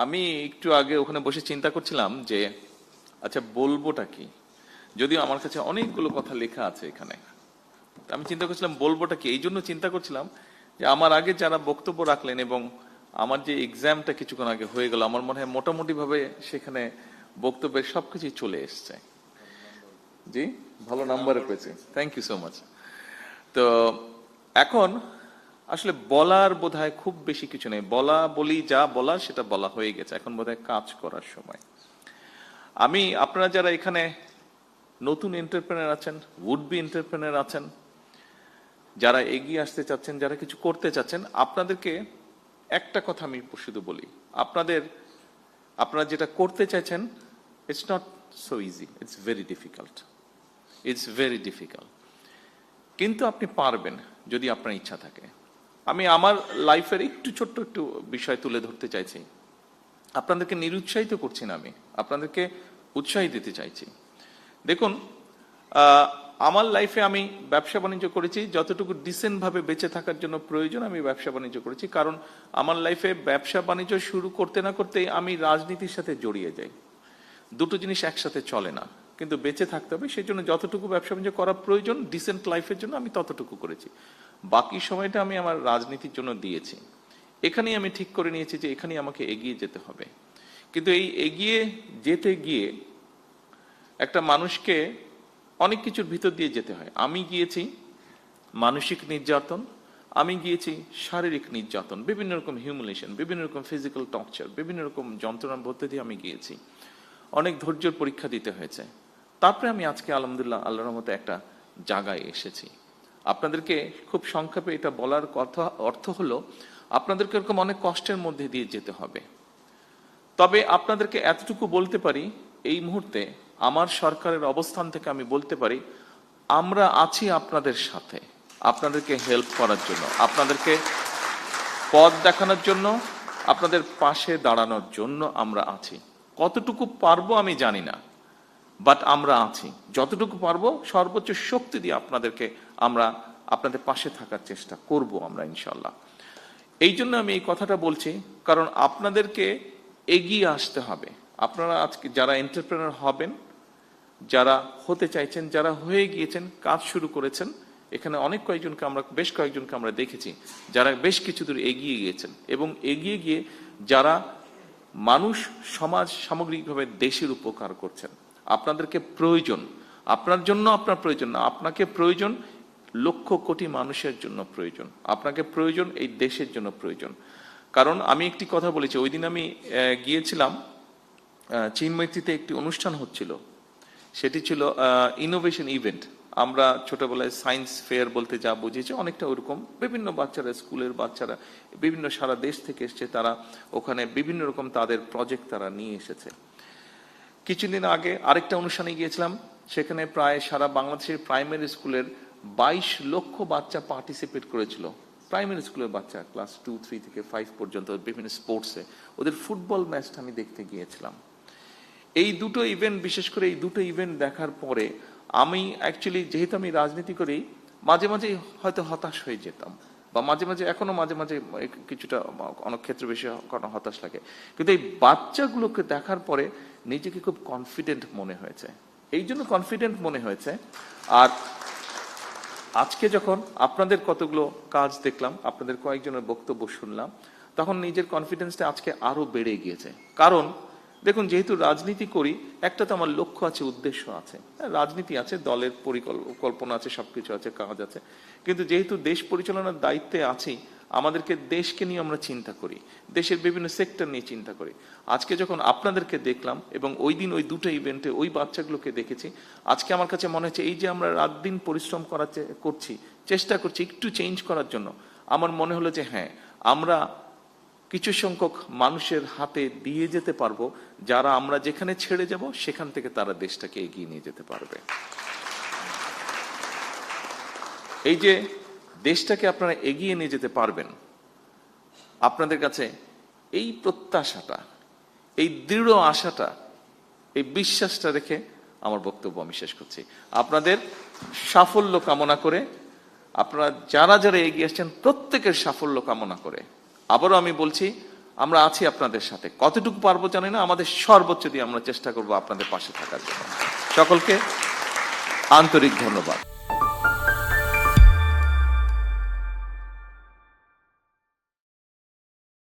আমি একটু আগে ওখানে বসে চিন্তা করছিলাম যে আচ্ছা বলবোটা কি, যদিও আমার কাছে অনেকগুলো কথা লেখা আছে এখানে। আমি চিন্তা করছিলাম বলবোটা কি, এই জন্য চিন্তা করছিলাম যে আমার আগে যারা বক্তব্য রাখলেন এবং আমার যে এক্সামটা কিছুক্ষণ আগে হয়ে গেল, আমার মনে হয় মোটামুটি ভাবে সেখানে বক্তব্যের সবকিছুই চলে এসছে। জি, ভালো নাম্বারে পেয়েছি, থ্যাংক ইউ সো মাচ। তো এখন আসলে বলার বোধহয় খুব বেশি কিছু নেই, বলি যা বলার সেটা বলা হয়ে গেছে, এখন বোধহয় কাজ করার সময়। আপনারা যারা এখানে নতুন এন্টারপ্রেনার আছেন, উড বি এন্টারপ্রেনার আছেন, যারা এগিয়ে আসতে চাচ্ছেন, যারা কিছু করতে চাচ্ছেন, আপনাদেরকে একটা কথা আমি শুধু বলি, আপনারা যেটা করতে চাইছেন, it's not so easy, it's very difficult, কিন্তু আপনি পারবেন যদি আপনার ইচ্ছা থাকে। আমি আমার লাইফের একটু ছোট্ট একটু বিষয় তুলে ধরতে চাইছি। আপনাদেরকে নিরুৎসাহিত করছি না, আমি আপনাদেরকে উৎসাহী দিতে চাইছি। দেখুন, আমার লাইফে আমি ব্যবসা বাণিজ্য করেছি, যতটুকু ডিসেন্ট ভাবে বেঁচে থাকার জন্য প্রয়োজন আমি ব্যবসা বাণিজ্য করেছি। কারণ আমার লাইফে ব্যবসা বাণিজ্য শুরু করতে না করতেই আমি রাজনীতির সাথে জড়িয়ে যাই। দুটো জিনিস একসাথে চলে না, কিন্তু বেঁচে থাকতে হবে, সেই জন্য যতটুকু ব্যবসা বাণিজ্য করা প্রয়োজন ডিসেন্ট লাইফের জন্য আমি ততটুকু করেছি। বাকি সময়টা আমি আমার রাজনীতির জন্য দিয়েছি। এখানেই আমি ঠিক করে নিয়েছি যে এখানেই আমাকে এগিয়ে যেতে হবে। কিন্তু এই এগিয়ে যেতে গিয়ে একটা মানুষকে অনেক কিছুর ভিতর দিয়ে যেতে হয়। আমি গিয়েছি মানসিক নির্যাতন, আমি গিয়েছি শারীরিক নির্যাতন, বিভিন্ন রকম হিউমিলিয়েশন, বিভিন্ন রকম ফিজিক্যাল টর্চার, বিভিন্ন রকম যন্ত্রণার মধ্যে দিয়ে আমি গিয়েছি। অনেক ধৈর্যের পরীক্ষা দিতে হয়েছে। তারপরে আমি আজকে আলহামদুলিল্লাহ আল্লাহর রহমতে একটা জায়গায় এসেছি। আপনাদেরকে খুব সংক্ষেপে এটা বলার কথা অর্থ হলো, আপনাদেরকে এরকম অনেক কষ্টের মধ্যে দিয়ে যেতে হবে। তবে আপনাদেরকে এতটুকু বলতে পারি, এই মুহূর্তে আমার সরকারের অবস্থান থেকে আমি বলতে পারি, আমরা আছি আপনাদের সাথে, আপনাদেরকে হেল্প করার জন্য, আপনাদেরকে পথ দেখানোর জন্য, আপনাদের পাশে দাঁড়ানোর জন্য আমরা আছি। কতটুকু পারবো আমি জানি না, বাট আমরা আছি। যতটুকু পারবো সর্বোচ্চ শক্তি দিয়ে আমরা আপনাদের পাশে থাকার চেষ্টা করব আমরা ইনশাল্লাহ। এই জন্য আমি এই কথাটা বলছি, কারণ আপনাদেরকে এগিয়ে আসতে হবে। আপনারা আজকে যারা এন্টারপ্রেনার হবেন, যারা হতে চাইছেন, যারা হয়ে গিয়েছেন, কাজ শুরু করেছেন, এখানে বেশ কয়েকজনকে আমরা দেখেছি যারা বেশ কিছু দূর এগিয়ে গিয়েছেন, এবং এগিয়ে গিয়ে যারা মানুষ, সমাজ, সামগ্রিকভাবে দেশের উপকার করছেন। আপনাদেরকে প্রয়োজন, আপনার জন্য আপনার প্রয়োজন না, আপনাকে প্রয়োজন লক্ষ কোটি মানুষের জন্য প্রয়োজন, আপনাকে প্রয়োজন এই দেশের জন্য প্রয়োজন। কারণ আমি একটি কথা বলেছি, ওই দিন আমি গিয়েছিলাম চিনমৈত্রীতে, একটি অনুষ্ঠান হচ্ছিল, সেটি ছিল ইনোভেশন ইভেন্ট। আমরা ছোটবেলায় সায়েন্স ফেয়ার বলতে যা বুঝেছি, অনেকটা ওরকম। বিভিন্ন বাচ্চারা, স্কুলের বাচ্চারা বিভিন্ন সারা দেশ থেকে এসছে, তারা ওখানে বিভিন্ন রকম তাদের প্রজেক্ট তারা নিয়ে এসেছে। কিছুদিন আগে আরেকটা অনুষ্ঠানে গিয়েছিলাম, সেখানে প্রায় সারা বাংলাদেশের প্রাইমারি স্কুলের 22 লক্ষ বাচ্চা পার্টিসিপেট করেছিল। প্রাইমারি স্কুলের বাচ্চা, ক্লাস 2, 3 থেকে 5 পর্যন্ত, বিভিন্ন স্পোর্টসে। ওদের ফুটবল ম্যাচটা আমি দেখতে গিয়েছিলাম। এই দুটো ইভেন্ট, বিশেষ করে এই দুটো ইভেন্ট দেখার পরে আমি অ্যাকচুয়ালি, যেহেতু আমি রাজনীতি করি, মাঝে মাঝে হয়তো হতাশ হয়ে যেতাম, বা এখনো মাঝে মাঝে কিছুটা, অনেক ক্ষেত্রে বেশি হতাশ লাগে। কিন্তু এই বাচ্চাগুলোকে দেখার পরে নিজেকে খুব কনফিডেন্ট মনে হয়েছে। এই জন্য কনফিডেন্ট মনে হয়েছে। আর আজকে যখন আপনাদের কতগুলো কাজ দেখলাম, আপনাদের কয়েকজনের বক্তব্য শুনলাম, তখন নিজের কনফিডেন্সটা আজকে আরো বেড়ে গিয়েছে। কারণ দেখুন, যেহেতু রাজনীতি করি, একটা তো আমার লক্ষ্য আছে, উদ্দেশ্য আছে। রাজনীতি আছে, দলের পরিকল্পনা আছে, সবকিছু আছে, কাজ আছে। কিন্তু যেহেতু দেশ পরিচালনার দায়িত্বে আছি, আমাদেরকে দেশকে নিয়ে আমরা চিন্তা করি, দেশের বিভিন্ন সেক্টর নিয়ে চিন্তা করি। আজকে যখন আপনাদেরকে দেখলাম, এবং ওই দিন ওই দুটো ইভেন্টে ওই বাচ্চাগুলোকে দেখেছি, আজকে আমার কাছে মনে হচ্ছে এই যে আমরা রাত দিন পরিশ্রম করছি, চেষ্টা করছি একটু চেঞ্জ করার জন্য, আমার মনে হলো যে হ্যাঁ, আমরা কিছু সংখ্যক মানুষের হাতে দিয়ে যেতে পারবো, যারা আমরা যেখানে ছেড়ে যাব সেখান থেকে তারা দেশটাকে এগিয়ে নিয়ে যেতে পারবে। এই যে দেশটাকে আপনারা এগিয়ে নিয়ে যেতে পারবেন, আপনাদের কাছে এই প্রত্যাশাটা, এই দৃঢ় আশাটা, এই বিশ্বাসটা রেখে আমার বক্তব্য আমি শেষ করছি। আপনাদের সাফল্য কামনা করে, আপনারা যারা যারা এগিয়ে আসছেন প্রত্যেকের সাফল্য কামনা করে, আবারও আমি বলছি, আমরা আছি আপনাদের সাথে, কতটুকু পারবো জানি না, আমাদের সর্বোচ্চ দিয়ে আমরা চেষ্টা করব আপনাদের পাশে থাকার জন্য। সকলকে আন্তরিক ধন্যবাদ।